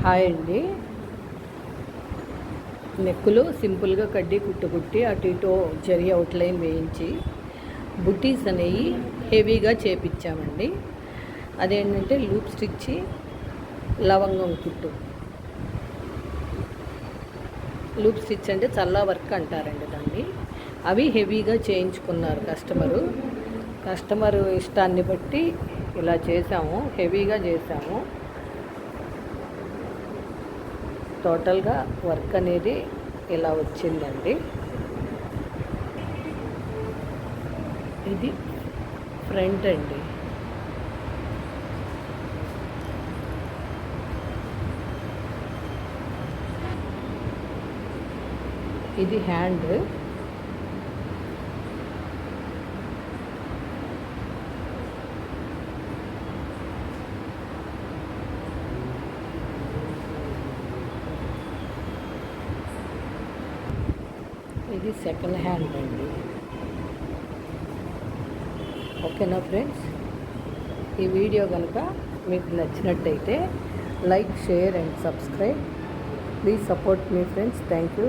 Hi అండి. నెక్కులు సింపుల్గా కడ్డీ కుట్టి అటు ఇటు జరి అవుట్లైన్ వేయించి బుటీస్ అనేవి హెవీగా చేపించామండి. అదేంటంటే లూప్ స్టిచ్, లవంగం కుట్టు. లూప్ స్టిచ్ అంటే చల్లా వర్క్ అంటారండి దాన్ని. అవి హెవీగా చేయించుకున్నారు కస్టమరు ఇష్టాన్ని బట్టి ఇలా చేసాము, హెవీగా చేసాము. టోటల్గా వర్క్ అనేది ఇలా వచ్చిందండి. ఇది ఫ్రంట్ అండి. ఇది హ్యాండ్. ఇది సెకండ్ హ్యాండ్ అండి. ఓకేనా ఫ్రెండ్స్, ఈ వీడియో కనుక మీకు నచ్చినట్టయితే like, share and subscribe. Please support me friends. Thank you.